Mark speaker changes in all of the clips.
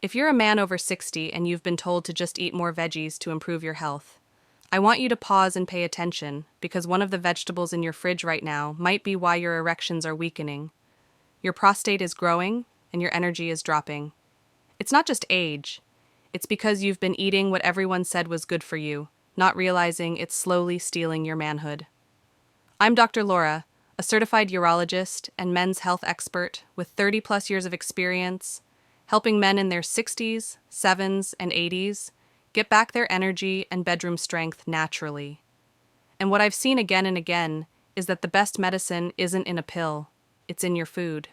Speaker 1: If you're a man over 60 and you've been told to just eat more veggies to improve your health, I want you to pause and pay attention because one of the vegetables in your fridge right now might be why your erections are weakening. Your prostate is growing and your energy is dropping. It's not just age. It's because you've been eating what everyone said was good for you, not realizing it's slowly stealing your manhood. I'm Dr. Laura, a certified urologist and men's health expert with 30 plus years of experience, helping men in their 60s, 7s, and 80s get back their energy and bedroom strength naturally. And what I've seen again and again is that the best medicine isn't in a pill, it's in your food.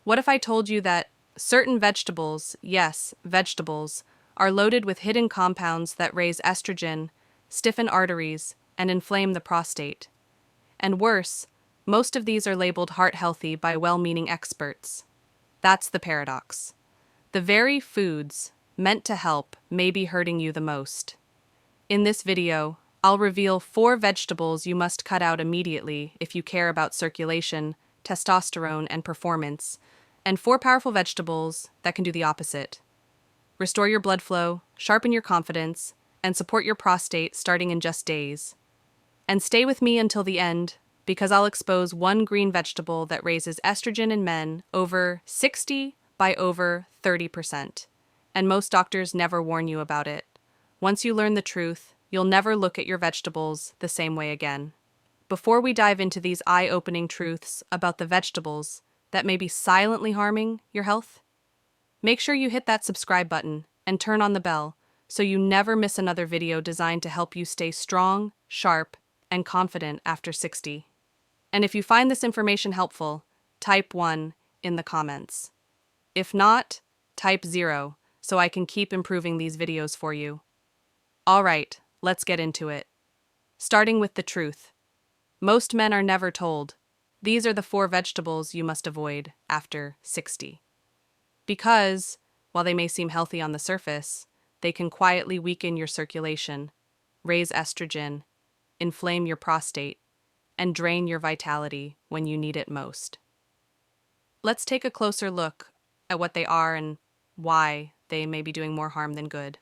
Speaker 1: What if I told you that certain vegetables, yes, vegetables, are loaded with hidden compounds that raise estrogen, stiffen arteries, and inflame the prostate? And worse, most of these are labeled heart-healthy by well-meaning experts. That's the paradox. The very foods meant to help may be hurting you the most. In this video, I'll reveal 4 vegetables you must cut out immediately if you care about circulation, testosterone, and performance, and 4 powerful vegetables that can do the opposite. Restore your blood flow, sharpen your confidence, and support your prostate starting in just days. And stay with me until the end, because I'll expose one green vegetable that raises estrogen in men over 60 by over 30%. And most doctors never warn you about it. Once you learn the truth, you'll never look at your vegetables the same way again. Before we dive into these eye-opening truths about the vegetables that may be silently harming your health, make sure you hit that subscribe button and turn on the bell so you never miss another video designed to help you stay strong, sharp, and confident after 60. And if you find this information helpful, type 1 in the comments. If not, type 0 so I can keep improving these videos for you. All right, let's get into it. Starting with the truth. Most men are never told, these are the 4 vegetables you must avoid after 60. Because, while they may seem healthy on the surface, they can quietly weaken your circulation, raise estrogen, inflame your prostate, and drain your vitality when you need it most. Let's take a closer look at what they are and why they may be doing more harm than good.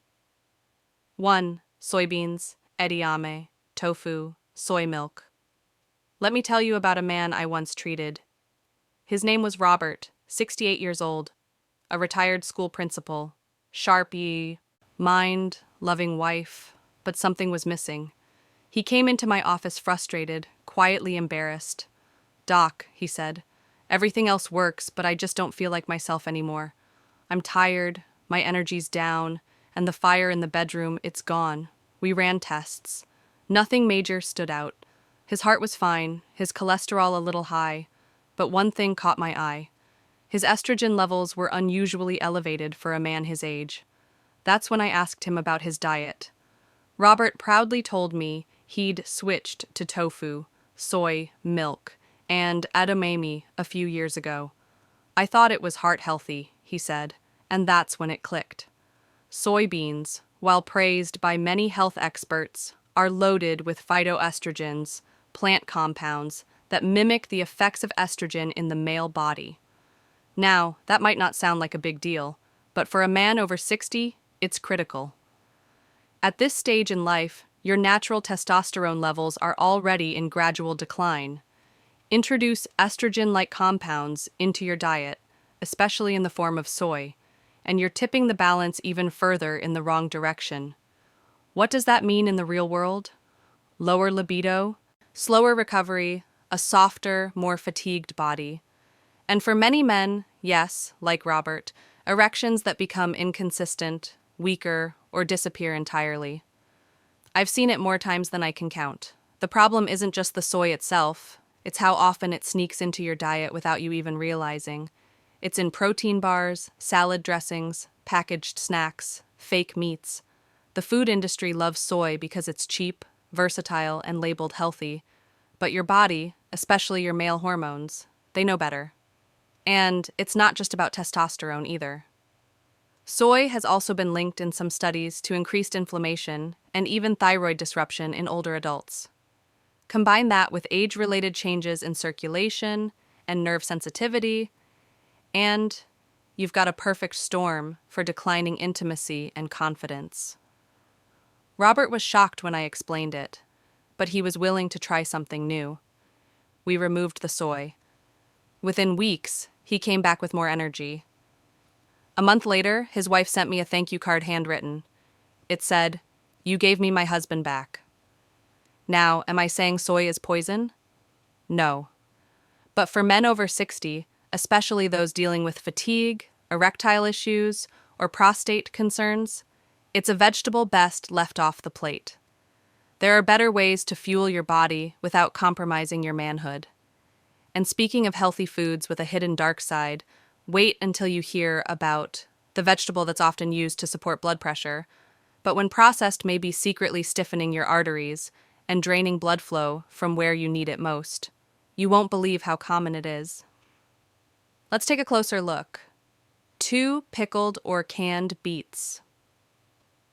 Speaker 1: 1. Soybeans, edamame, tofu, soy milk. Let me tell you about a man I once treated. His name was Robert, 68 years old, a retired school principal, sharpie, mind-loving wife, but something was missing. He came into my office frustrated, quietly embarrassed. "Doc," he said, "everything else works, but I just don't feel like myself anymore. I'm tired, my energy's down, and the fire in the bedroom, it's gone. We ran tests. Nothing major stood out. His heart was fine, his cholesterol a little high, but one thing caught my eye. His estrogen levels were unusually elevated for a man his age. That's when I asked him about his diet. Robert proudly told me he'd switched to tofu, soy, milk, and edamame a few years ago. I thought it was heart-healthy, he said, and that's when it clicked. Soybeans, while praised by many health experts, are loaded with phytoestrogens, plant compounds that mimic the effects of estrogen in the male body. Now, that might not sound like a big deal, but for a man over 60, it's critical. At this stage in life, your natural testosterone levels are already in gradual decline. Introduce estrogen-like compounds into your diet, especially in the form of soy, and you're tipping the balance even further in the wrong direction. What does that mean in the real world? Lower libido, slower recovery, a softer, more fatigued body. And for many men, yes, like Robert, erections that become inconsistent, weaker, or disappear entirely. I've seen it more times than I can count. The problem isn't just the soy itself, it's how often it sneaks into your diet without you even realizing. It's in protein bars, salad dressings, packaged snacks, fake meats. The food industry loves soy because it's cheap, versatile, and labeled healthy. But your body, especially your male hormones, they know better. And it's not just about testosterone either. Soy has also been linked in some studies to increased inflammation and even thyroid disruption in older adults. Combine that with age-related changes in circulation and nerve sensitivity, and You've got a perfect storm for declining intimacy and confidence. Robert was shocked when I explained it, but he was willing to try something new. We removed the soy. Within weeks, he came back with more energy. A month later, his wife sent me a thank you card handwritten. It said, "You gave me my husband back." Now, am I saying soy is poison? No. But for men over 60, especially those dealing with fatigue, erectile issues, or prostate concerns, it's a vegetable best left off the plate. There are better ways to fuel your body without compromising your manhood. And speaking of healthy foods with a hidden dark side, wait until you hear about the vegetable that's often used to support blood pressure, but when processed may be secretly stiffening your arteries and draining blood flow from where you need it most. You won't believe how common it is. Let's take a closer look. 2 pickled or canned beets.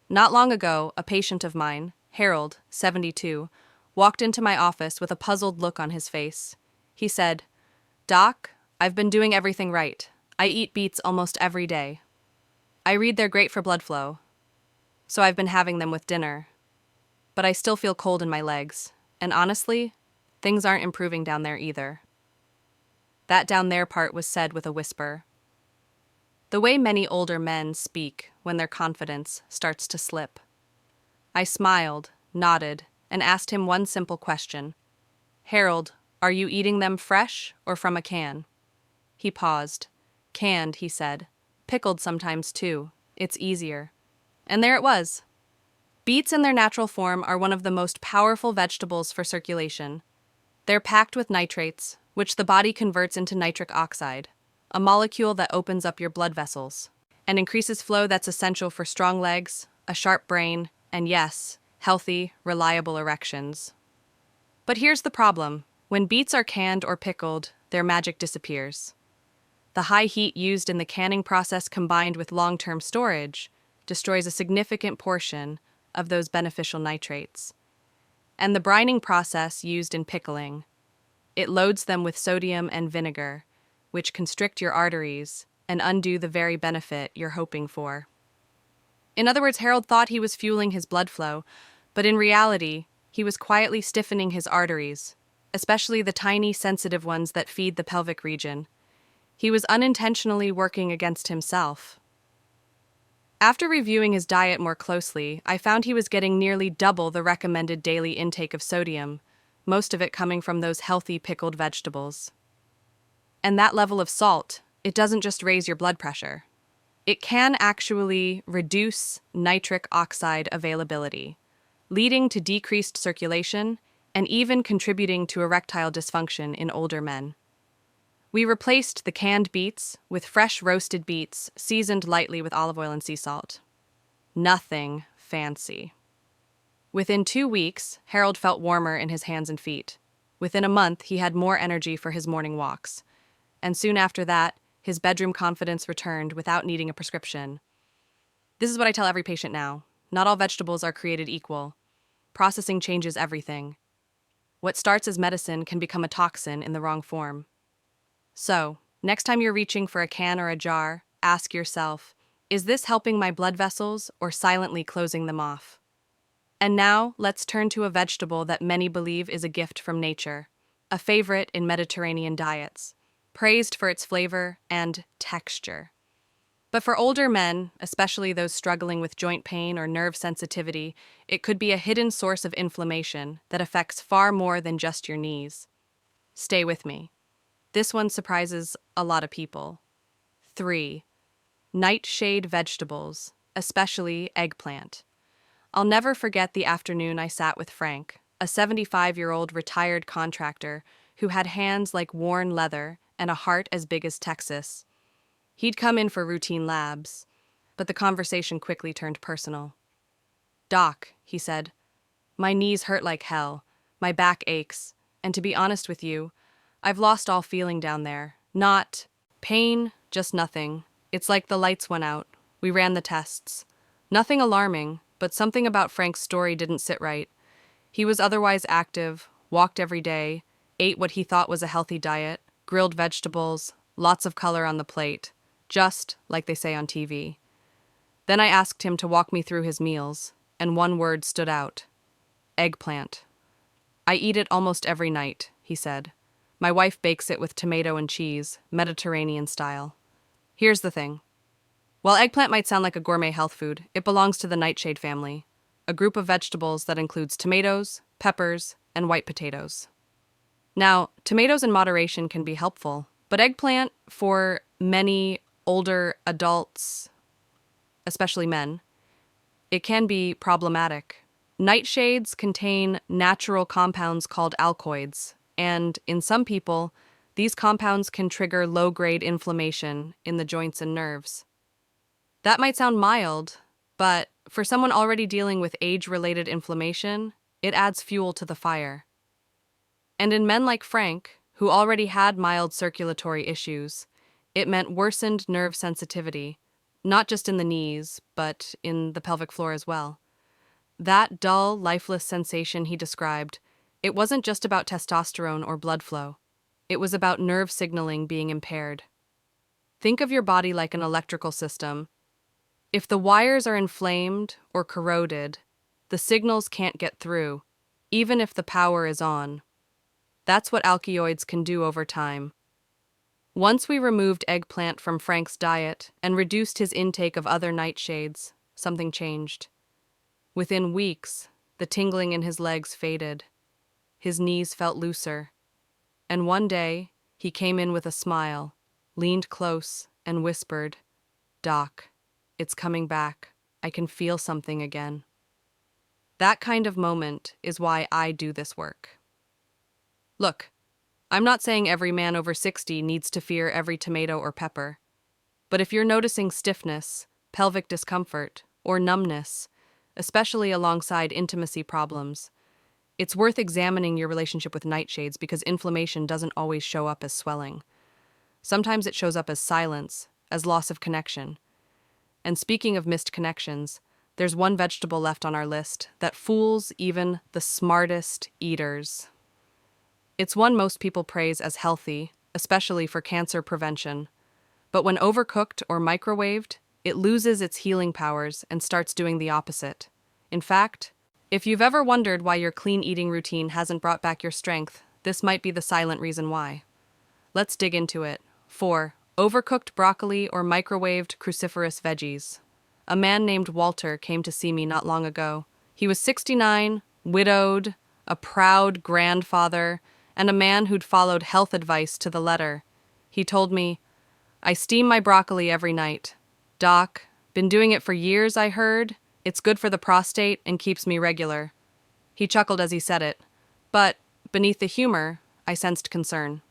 Speaker 1: Not long ago, a patient of mine, Harold, 72, walked into my office with a puzzled look on his face. He said, "Doc, I've been doing everything right. I eat beets almost every day. I read they're great for blood flow, so I've been having them with dinner. But I still feel cold in my legs, and honestly, things aren't improving down there either." That down there part was said with a whisper. The way many older men speak when their confidence starts to slip. I smiled, nodded, and asked him one simple question. "Harold, are you eating them fresh or from a can?" He paused. "Canned," he said. "Pickled sometimes too. It's easier." And there it was. Beets in their natural form are one of the most powerful vegetables for circulation. They're packed with nitrates, which the body converts into nitric oxide, a molecule that opens up your blood vessels and increases flow that's essential for strong legs, a sharp brain, and yes, healthy, reliable erections. But here's the problem. When beets are canned or pickled, their magic disappears. The high heat used in the canning process combined with long-term storage destroys a significant portion of those beneficial nitrates. And the brining process used in pickling, it loads them with sodium and vinegar, which constrict your arteries and undo the very benefit you're hoping for. In other words, Harold thought he was fueling his blood flow, but in reality, he was quietly stiffening his arteries, especially the tiny, sensitive ones that feed the pelvic region. He was unintentionally working against himself. After reviewing his diet more closely, I found he was getting nearly double the recommended daily intake of sodium, most of it coming from those healthy pickled vegetables. And that level of salt, it doesn't just raise your blood pressure. It can actually reduce nitric oxide availability, leading to decreased circulation and even contributing to erectile dysfunction in older men. We replaced the canned beets with fresh roasted beets seasoned lightly with olive oil and sea salt. Nothing fancy. Within 2 weeks, Harold felt warmer in his hands and feet. Within a month, he had more energy for his morning walks. And soon after that, his bedroom confidence returned without needing a prescription. This is what I tell every patient now. Not all vegetables are created equal. Processing changes everything. What starts as medicine can become a toxin in the wrong form. So, next time you're reaching for a can or a jar, ask yourself, is this helping my blood vessels or silently closing them off? And now, let's turn to a vegetable that many believe is a gift from nature, a favorite in Mediterranean diets, praised for its flavor and texture. But for older men, especially those struggling with joint pain or nerve sensitivity, it could be a hidden source of inflammation that affects far more than just your knees. Stay with me. This one surprises a lot of people. 3. Nightshade vegetables, especially eggplant. I'll never forget the afternoon I sat with Frank, a 75-year-old retired contractor who had hands like worn leather and a heart as big as Texas. He'd come in for routine labs, but the conversation quickly turned personal. "Doc," he said, "my knees hurt like hell, my back aches, and to be honest with you, I've lost all feeling down there. Not pain, just nothing. It's like the lights went out. We ran the tests. Nothing alarming, but something about Frank's story didn't sit right. He was otherwise active, walked every day, ate what he thought was a healthy diet, grilled vegetables, lots of color on the plate. just like they say on TV. Then I asked him to walk me through his meals, and one word stood out: eggplant. I eat it almost every night, he said. My wife bakes it with tomato and cheese, Mediterranean style. Here's the thing. While eggplant might sound like a gourmet health food, it belongs to the nightshade family, a group of vegetables that includes tomatoes, peppers, and white potatoes. Now, tomatoes in moderation can be helpful, but eggplant, for many older adults, especially men, it can be problematic. Nightshades contain natural compounds called alkaloids, and in some people, these compounds can trigger low-grade inflammation in the joints and nerves. That might sound mild, but for someone already dealing with age-related inflammation, it adds fuel to the fire. And in men like Frank, who already had mild circulatory issues, it meant worsened nerve sensitivity, not just in the knees, but in the pelvic floor as well. That dull, lifeless sensation he described, it wasn't just about testosterone or blood flow. It was about nerve signaling being impaired. Think of your body like an electrical system. If the wires are inflamed or corroded, the signals can't get through, even if the power is on. That's what alkaloids can do over time. Once we removed eggplant from Frank's diet and reduced his intake of other nightshades, something changed. Within weeks, the tingling in his legs faded. His knees felt looser. And one day, he came in with a smile, leaned close, and whispered, "Doc, it's coming back. I can feel something again." That kind of moment is why I do this work. Look, I'm not saying every man over 60 needs to fear every tomato or pepper. But if you're noticing stiffness, pelvic discomfort, or numbness, especially alongside intimacy problems, it's worth examining your relationship with nightshades because inflammation doesn't always show up as swelling. Sometimes it shows up as silence, as loss of connection. And speaking of missed connections, there's one vegetable left on our list that fools even the smartest eaters. It's one most people praise as healthy, especially for cancer prevention. But when overcooked or microwaved, it loses its healing powers and starts doing the opposite. In fact, if you've ever wondered why your clean eating routine hasn't brought back your strength, this might be the silent reason why. Let's dig into it. 4. Overcooked broccoli or microwaved cruciferous veggies. A man named Walter came to see me not long ago. He was 69, widowed, a proud grandfather, and a man who'd followed health advice to the letter. He told me, "I steam my broccoli every night. Doc, been doing it for years, I heard. It's good for the prostate and keeps me regular." He chuckled as he said it, but beneath the humor, I sensed concern.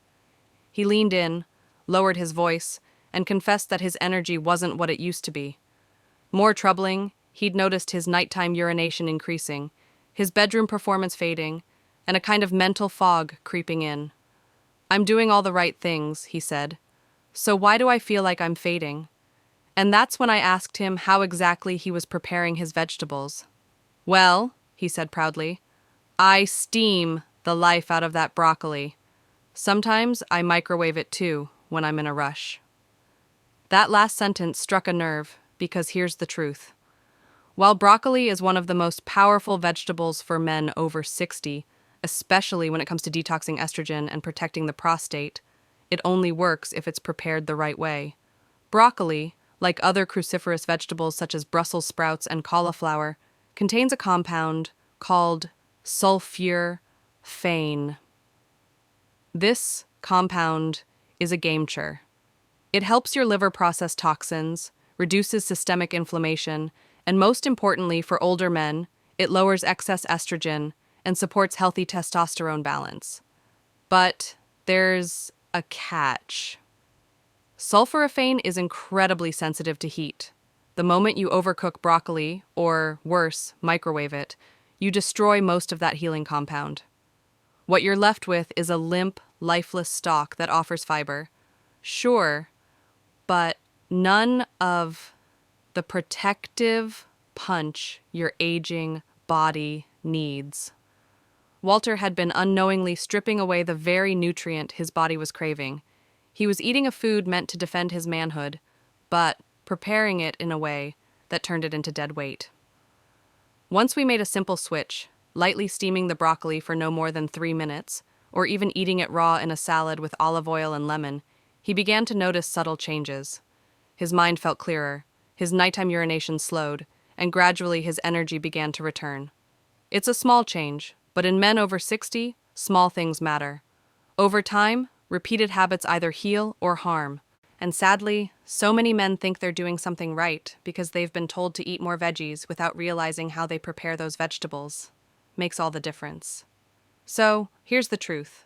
Speaker 1: He leaned in, lowered his voice, and confessed that his energy wasn't what it used to be. More troubling, he'd noticed his nighttime urination increasing, his bedroom performance fading, and a kind of mental fog creeping in. "I'm doing all the right things," he said. "So why do I feel like I'm fading?" And that's when I asked him how exactly he was preparing his vegetables. "Well," he said proudly, "I steam the life out of that broccoli. Sometimes I microwave it too when I'm in a rush." That last sentence struck a nerve, because here's the truth. While broccoli is one of the most powerful vegetables for men over 60, especially when it comes to detoxing estrogen and protecting the prostate, it only works if it's prepared the right way. Broccoli, like other cruciferous vegetables such as Brussels sprouts and cauliflower, contains a compound called sulforaphane. This compound is a game-changer. It helps your liver process toxins, reduces systemic inflammation, and most importantly for older men, it lowers excess estrogen and supports healthy testosterone balance. But there's a catch. Sulforaphane is incredibly sensitive to heat. The moment you overcook broccoli, or worse, microwave it, you destroy most of that healing compound. What you're left with is a limp, lifeless stalk that offers fiber. Sure, but none of the protective punch your aging body needs. Walter had been unknowingly stripping away the very nutrient his body was craving. He was eating a food meant to defend his manhood, but preparing it in a way that turned it into dead weight. Once we made a simple switch, lightly steaming the broccoli for no more than 3 minutes, or even eating it raw in a salad with olive oil and lemon, he began to notice subtle changes. His mind felt clearer, his nighttime urination slowed, and gradually his energy began to return. It's a small change, but in men over 60, small things matter. Over time, repeated habits either heal or harm. And sadly, so many men think they're doing something right because they've been told to eat more veggies without realizing how they prepare those vegetables. Makes all the difference. So, here's the truth.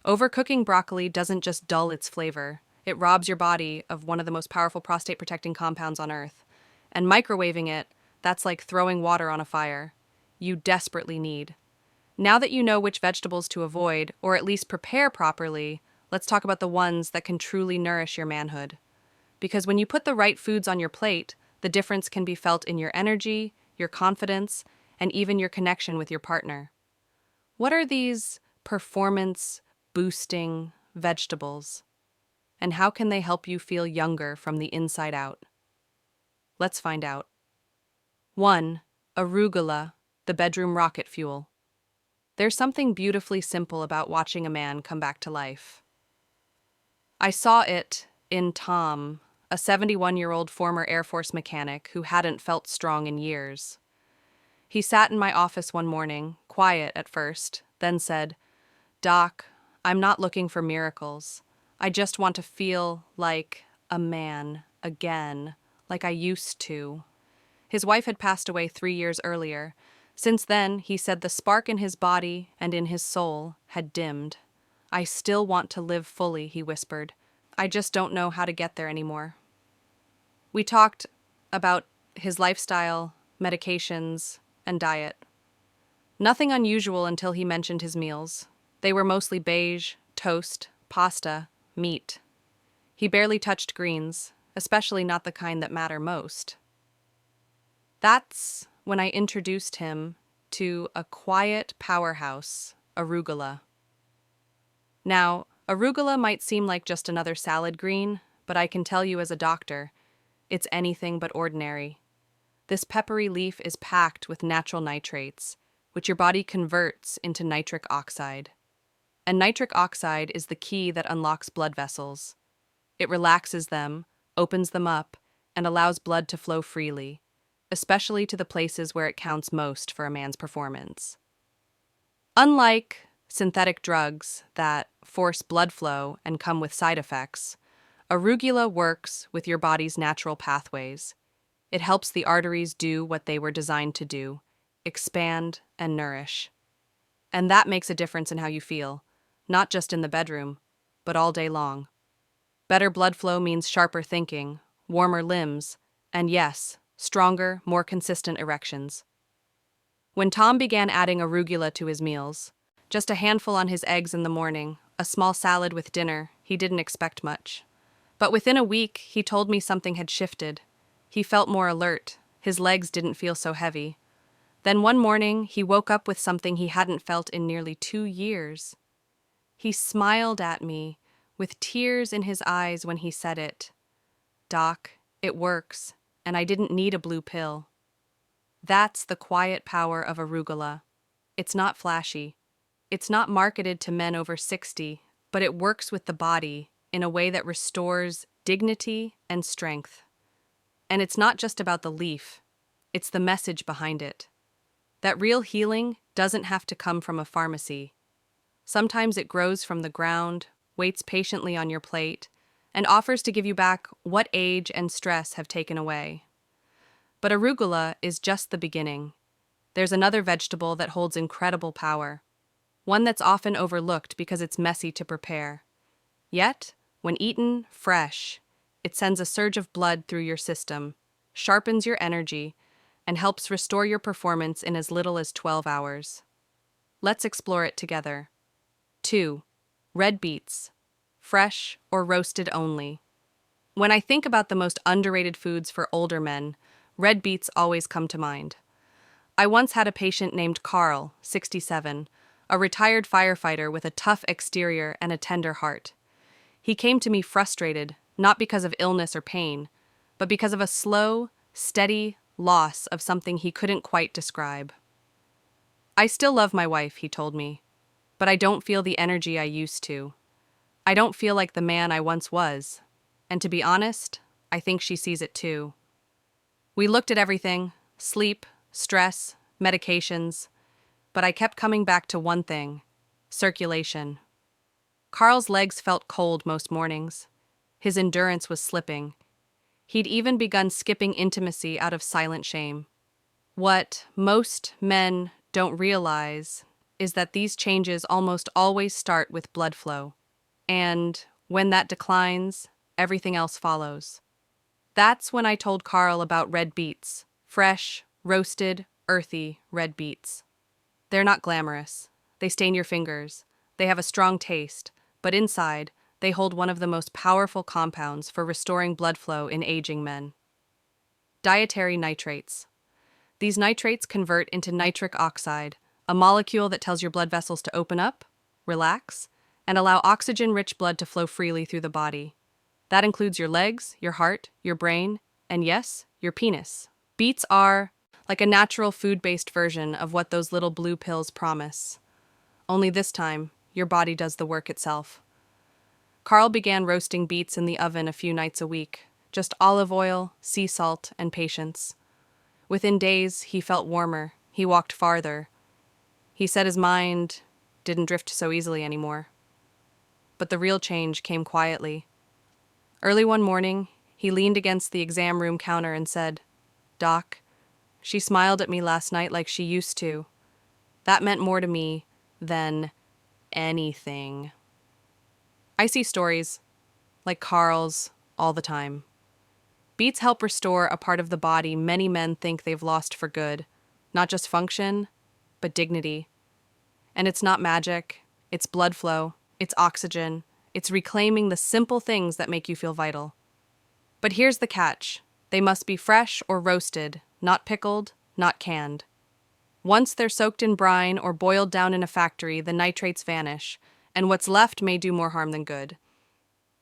Speaker 1: Overcooking broccoli doesn't just dull its flavor, it robs your body of one of the most powerful prostate-protecting compounds on Earth. And microwaving it, that's like throwing water on a fire. You desperately need. Now that you know which vegetables to avoid, or at least prepare properly, let's talk about the ones that can truly nourish your manhood. Because when you put the right foods on your plate, the difference can be felt in your energy, your confidence, and even your connection with your partner. What are these performance-boosting vegetables? And how can they help you feel younger from the inside out? Let's find out. 1. Arugula, the bedroom rocket fuel. There's something beautifully simple about watching a man come back to life. I saw it in Tom, a 71-year-old former Air Force mechanic who hadn't felt strong in years. He sat in my office one morning, quiet at first, then said, "Doc, I'm not looking for miracles. I just want to feel like a man again, like I used to." His wife had passed away 3 years earlier. Since then, he said the spark in his body and in his soul had dimmed. "I still want to live fully," he whispered. "I just don't know how to get there anymore." We talked about his lifestyle, medications, and diet. Nothing unusual until he mentioned his meals. They were mostly beige, toast, pasta, meat. He barely touched greens, especially not the kind that matter most. That's when I introduced him to a quiet powerhouse, arugula. Now, arugula might seem like just another salad green, but I can tell you as a doctor, it's anything but ordinary. This peppery leaf is packed with natural nitrates, which your body converts into nitric oxide. And nitric oxide is the key that unlocks blood vessels. It relaxes them, opens them up, and allows blood to flow freely, especially to the places where it counts most for a man's performance. Unlike synthetic drugs that force blood flow and come with side effects, arugula works with your body's natural pathways. It helps the arteries do what they were designed to do, expand and nourish. And that makes a difference in how you feel, not just in the bedroom, but all day long. Better blood flow means sharper thinking, warmer limbs, and yes, stronger, more consistent erections. When Tom began adding arugula to his meals, just a handful on his eggs in the morning, a small salad with dinner, he didn't expect much. But within a week, he told me something had shifted. He felt more alert, his legs didn't feel so heavy. Then one morning, he woke up with something he hadn't felt in nearly 2 years. He smiled at me, with tears in his eyes when he said it. "Doc, it works, and I didn't need a blue pill." That's the quiet power of arugula. It's not flashy. It's not marketed to men over 60, but it works with the body in a way that restores dignity and strength. And it's not just about the leaf, it's the message behind it. That real healing doesn't have to come from a pharmacy. Sometimes it grows from the ground, waits patiently on your plate, and offers to give you back what age and stress have taken away. But arugula is just the beginning. There's another vegetable that holds incredible power, one that's often overlooked because it's messy to prepare. Yet, when eaten fresh, it sends a surge of blood through your system, sharpens your energy, and helps restore your performance in as little as 12 hours. Let's explore it together. 2. Red beets, fresh or roasted only. When I think about the most underrated foods for older men, red beets always come to mind. I once had a patient named Carl, 67, a retired firefighter with a tough exterior and a tender heart. He came to me frustrated, not because of illness or pain, but because of a slow, steady loss of something he couldn't quite describe. I still love my wife, he told me, but I don't feel the energy I used to. I don't feel like the man I once was. And to be honest, I think she sees it too. We looked at everything: sleep, stress, medications, but I kept coming back to one thing: circulation. Carl's legs felt cold most mornings. His endurance was slipping. He'd even begun skipping intimacy out of silent shame. What most men don't realize is that these changes almost always start with blood flow. And when that declines, everything else follows. That's when I told Carl about red beets, fresh, roasted, earthy red beets. They're not glamorous. They stain your fingers. They have a strong taste, but inside, they hold one of the most powerful compounds for restoring blood flow in aging men. Dietary nitrates. These nitrates convert into nitric oxide, a molecule that tells your blood vessels to open up, relax, and allow oxygen-rich blood to flow freely through the body. That includes your legs, your heart, your brain, and yes, your penis. Beets are like a natural food-based version of what those little blue pills promise. Only this time, your body does the work itself. Carl began roasting beets in the oven a few nights a week, just olive oil, sea salt, and patience. Within days, he felt warmer. He walked farther. He said his mind didn't drift so easily anymore. But the real change came quietly. Early one morning, he leaned against the exam room counter and said, "Doc, she smiled at me last night like she used to. That meant more to me than anything." I see stories like Carl's all the time. Beets help restore a part of the body many men think they've lost for good, not just function, but dignity. And it's not magic, it's blood flow, it's oxygen, it's reclaiming the simple things that make you feel vital. But here's the catch: they must be fresh or roasted, not pickled, not canned. Once they're soaked in brine or boiled down in a factory, the nitrates vanish, and what's left may do more harm than good.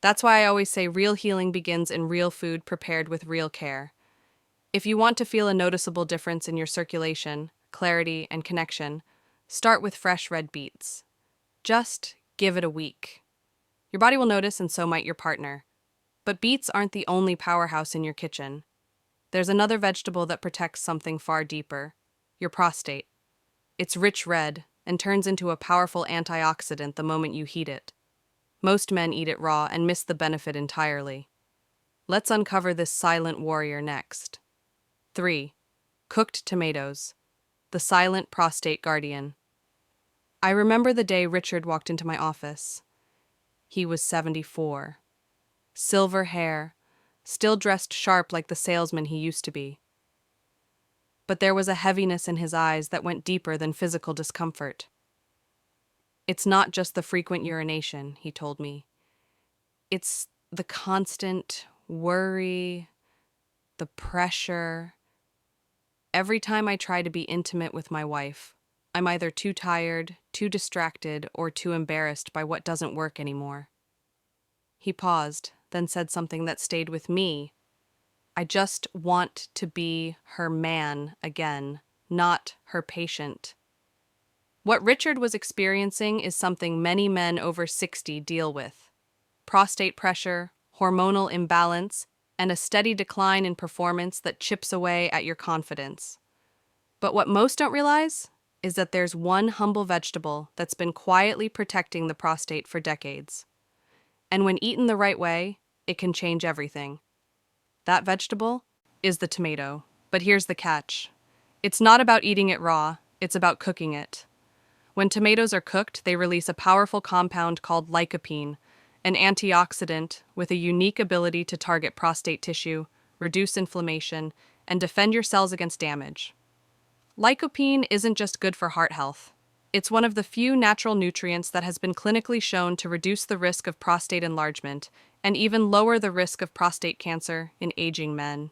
Speaker 1: That's why I always say real healing begins in real food prepared with real care. If you want to feel a noticeable difference in your circulation, clarity, and connection, start with fresh red beets. Just give it a week. Your body will notice, and so might your partner. But beets aren't the only powerhouse in your kitchen. There's another vegetable that protects something far deeper: your prostate. It's rich red and turns into a powerful antioxidant the moment you heat it. Most men eat it raw and miss the benefit entirely. Let's uncover this silent warrior next. 3. Cooked tomatoes. The silent prostate guardian. I remember the day Richard walked into my office. He was 74. Silver hair, still dressed sharp like the salesman he used to be. But there was a heaviness in his eyes that went deeper than physical discomfort. "It's not just the frequent urination," he told me. "It's the constant worry, the pressure. Every time I try to be intimate with my wife, I'm either too tired, too distracted, or too embarrassed by what doesn't work anymore." He paused, then said something that stayed with me. "I just want to be her man again, not her patient." What Richard was experiencing is something many men over 60 deal with: prostate pressure, hormonal imbalance, and a steady decline in performance that chips away at your confidence. But what most don't realize is that there's one humble vegetable that's been quietly protecting the prostate for decades. And when eaten the right way, it can change everything. That vegetable is the tomato. But here's the catch: it's not about eating it raw, it's about cooking it. When tomatoes are cooked, they release a powerful compound called lycopene, an antioxidant with a unique ability to target prostate tissue, reduce inflammation, and defend your cells against damage. Lycopene isn't just good for heart health. It's one of the few natural nutrients that has been clinically shown to reduce the risk of prostate enlargement and even lower the risk of prostate cancer in aging men.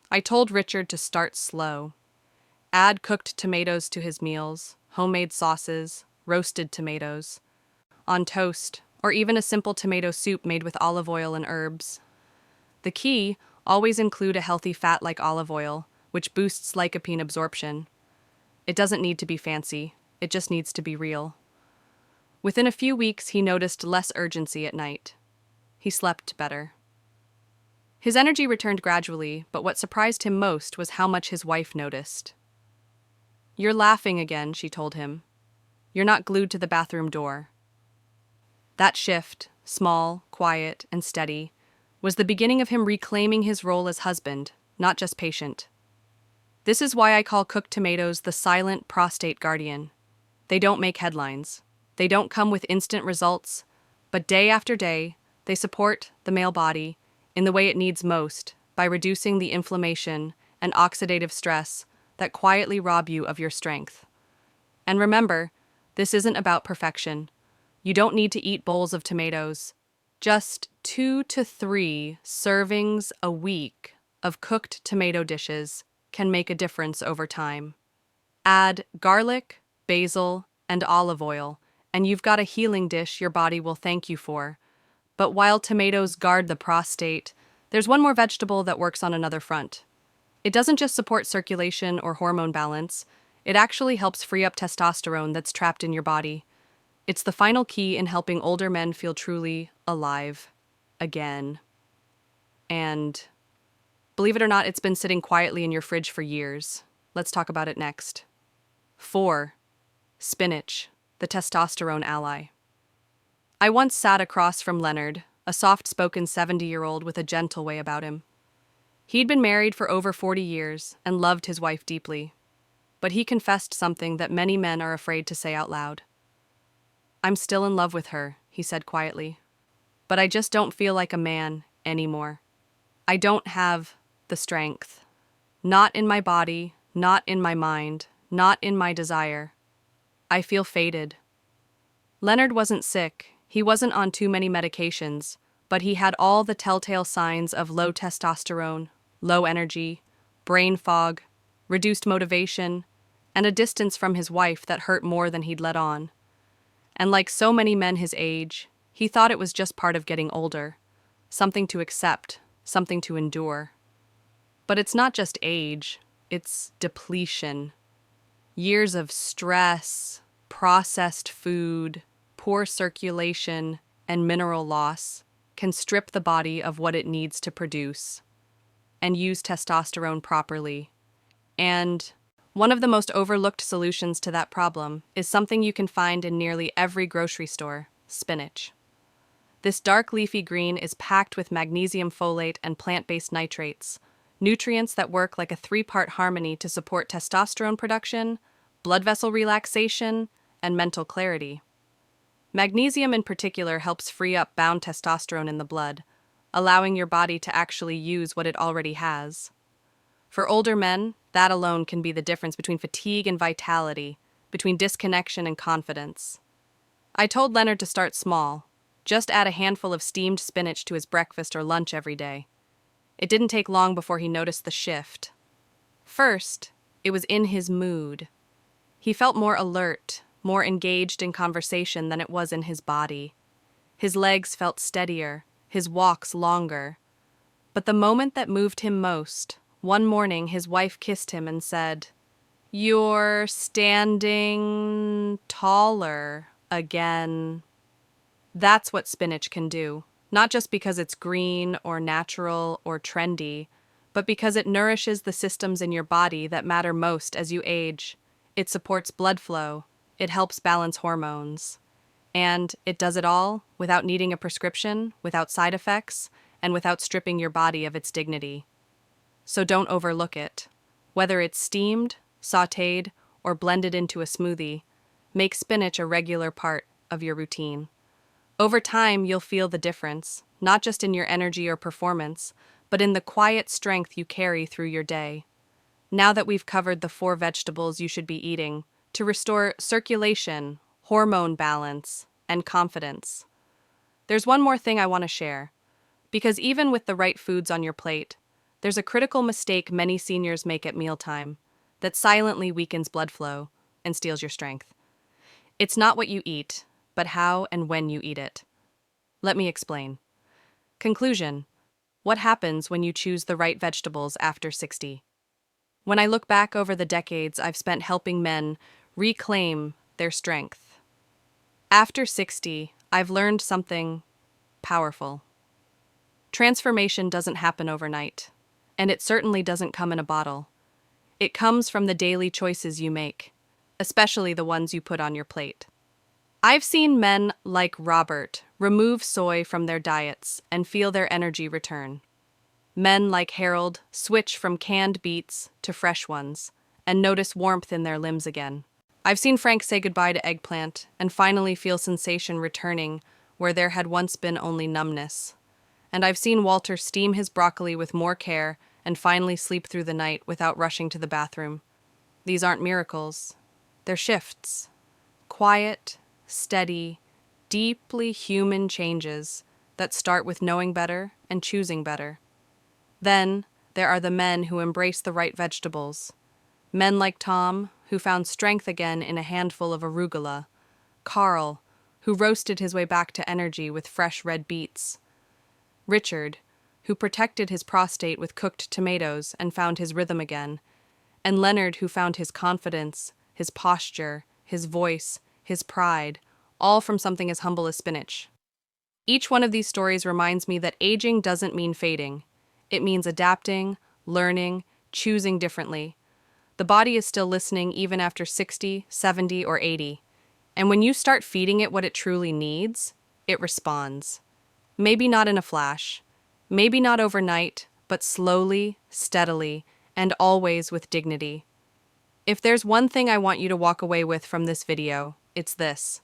Speaker 1: I told Richard to start slow. Add cooked tomatoes to his meals, homemade sauces, roasted tomatoes, on toast, or even a simple tomato soup made with olive oil and herbs. The key: Always include a healthy fat like olive oil, which boosts lycopene absorption. It doesn't need to be fancy, it just needs to be real. Within a few weeks, he noticed less urgency at night. He slept better. His energy returned gradually, but what surprised him most was how much his wife noticed. "You're laughing again," she told him. "You're not glued to the bathroom door." That shift, small, quiet, and steady, was the beginning of him reclaiming his role as husband, not just patient. This is why I call cooked tomatoes the silent prostate guardian. They don't make headlines. They don't come with instant results, but day after day, they support the male body in the way it needs most by reducing the inflammation and oxidative stress that quietly rob you of your strength. And remember, this isn't about perfection. You don't need to eat bowls of tomatoes. Just 2 to 3 servings a week of cooked tomato dishes can make a difference over time. Add garlic, basil, and olive oil, and you've got a healing dish your body will thank you for. But while tomatoes guard the prostate, there's one more vegetable that works on another front. It doesn't just support circulation or hormone balance, it actually helps free up testosterone that's trapped in your body. It's the final key in helping older men feel truly alive again. And believe it or not, it's been sitting quietly in your fridge for years. Let's talk about it next. 4. Spinach, the testosterone ally. I once sat across from Leonard, a soft-spoken 70-year-old with a gentle way about him. He'd been married for over 40 years and loved his wife deeply. But he confessed something that many men are afraid to say out loud. "I'm still in love with her," he said quietly. "But I just don't feel like a man anymore. I don't have the strength. Not in my body, not in my mind, not in my desire. I feel faded." Leonard wasn't sick. He wasn't on too many medications, but he had all the telltale signs of low testosterone, low energy, brain fog, reduced motivation, and a distance from his wife that hurt more than he'd let on. And like so many men his age, he thought it was just part of getting older, something to accept, something to endure. But it's not just age, it's depletion. Years of stress, processed food, poor circulation, and mineral loss can strip the body of what it needs to produce and use testosterone properly. And one of the most overlooked solutions to that problem is something you can find in nearly every grocery store: spinach. This dark leafy green is packed with magnesium folate and plant-based nitrates, nutrients that work like a 3-part harmony to support testosterone production, blood vessel relaxation, and mental clarity. Magnesium in particular helps free up bound testosterone in the blood, allowing your body to actually use what it already has. For older men, that alone can be the difference between fatigue and vitality, between disconnection and confidence. I told Leonard to start small. Just add a handful of steamed spinach to his breakfast or lunch every day. It didn't take long before he noticed the shift. First, it was in his mood. He felt more alert, more engaged in conversation than it was in his body. His legs felt steadier, his walks longer. But the moment that moved him most, one morning his wife kissed him and said, "You're standing taller again." That's what spinach can do, not just because it's green or natural or trendy, but because it nourishes the systems in your body that matter most as you age. It supports blood flow, it helps balance hormones, and it does it all without needing a prescription, without side effects, and without stripping your body of its dignity. So don't overlook it. Whether it's steamed, sautéed, or blended into a smoothie, make spinach a regular part of your routine. Over time, you'll feel the difference, not just in your energy or performance, but in the quiet strength you carry through your day. Now that we've covered the 4 vegetables you should be eating to restore circulation, hormone balance, and confidence, there's one more thing I want to share. Because even with the right foods on your plate, there's a critical mistake many seniors make at mealtime that silently weakens blood flow and steals your strength. It's not what you eat, but how and when you eat it. Let me explain. Conclusion: What happens when you choose the right vegetables after 60? When I look back over the decades I've spent helping men reclaim their strength, after 60, I've learned something powerful. Transformation doesn't happen overnight, and it certainly doesn't come in a bottle. It comes from the daily choices you make, especially the ones you put on your plate. I've seen men like Robert remove soy from their diets and feel their energy return. Men like Harold switch from canned beets to fresh ones and notice warmth in their limbs again. I've seen Frank say goodbye to eggplant and finally feel sensation returning where there had once been only numbness. And I've seen Walter steam his broccoli with more care and finally sleep through the night without rushing to the bathroom. These aren't miracles. They're shifts. Quiet, steady, deeply human changes that start with knowing better and choosing better. Then, there are the men who embrace the right vegetables. Men like Tom, who found strength again in a handful of arugula. Carl, who roasted his way back to energy with fresh red beets. Richard, who protected his prostate with cooked tomatoes and found his rhythm again. And Leonard, who found his confidence, his posture, his voice, his pride, all from something as humble as spinach. Each one of these stories reminds me that aging doesn't mean fading. It means adapting, learning, choosing differently. The body is still listening even after 60, 70, or 80. And when you start feeding it what it truly needs, it responds. Maybe not in a flash, maybe not overnight, but slowly, steadily, and always with dignity. If there's one thing I want you to walk away with from this video, it's this.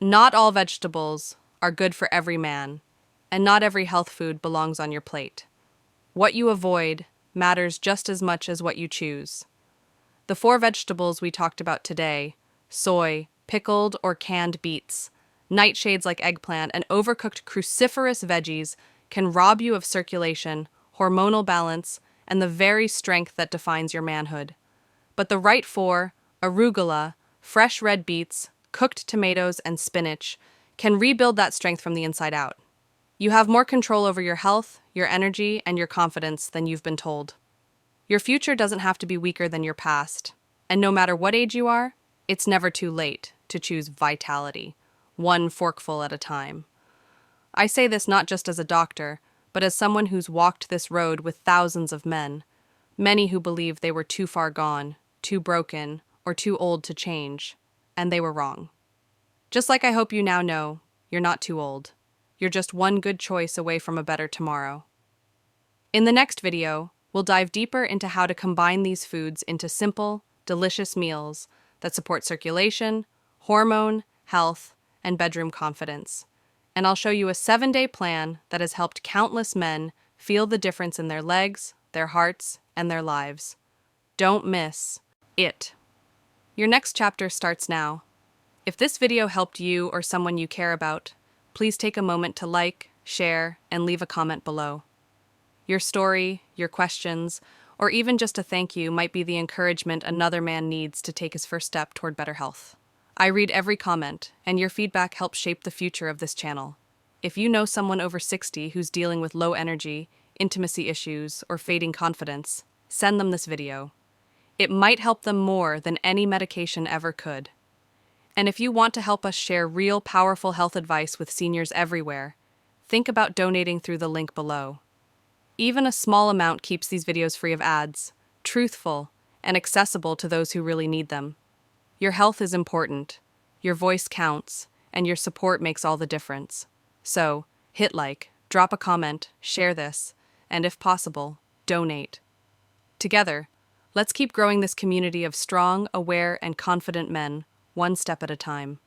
Speaker 1: Not all vegetables are good for every man, and not every health food belongs on your plate. What you avoid matters just as much as what you choose. The 4 vegetables we talked about today, soy, pickled or canned beets, nightshades like eggplant, and overcooked cruciferous veggies can rob you of circulation, hormonal balance, and the very strength that defines your manhood. But the right 4, arugula, fresh red beets, cooked tomatoes, and spinach, can rebuild that strength from the inside out. You have more control over your health, your energy, and your confidence than you've been told. Your future doesn't have to be weaker than your past. And no matter what age you are, it's never too late to choose vitality, one forkful at a time. I say this not just as a doctor, but as someone who's walked this road with thousands of men, many who believed they were too far gone, too broken, or too old to change, and they were wrong. Just like I hope you now know, you're not too old. You're just one good choice away from a better tomorrow. In the next video, we'll dive deeper into how to combine these foods into simple, delicious meals that support circulation, hormone, health, and bedroom confidence. And I'll show you a 7-day plan that has helped countless men feel the difference in their legs, their hearts, and their lives. Don't miss it. Your next chapter starts now. If this video helped you or someone you care about, please take a moment to like, share, and leave a comment below. Your story, your questions, or even just a thank you might be the encouragement another man needs to take his first step toward better health. I read every comment, and your feedback helps shape the future of this channel. If you know someone over 60 who's dealing with low energy, intimacy issues, or fading confidence, send them this video. It might help them more than any medication ever could. And if you want to help us share real, powerful health advice with seniors everywhere, think about donating through the link below. Even a small amount keeps these videos free of ads, truthful, and accessible to those who really need them. Your health is important, your voice counts, and your support makes all the difference. So, hit like, drop a comment, share this, and if possible, donate. Together, let's keep growing this community of strong, aware, and confident men, one step at a time.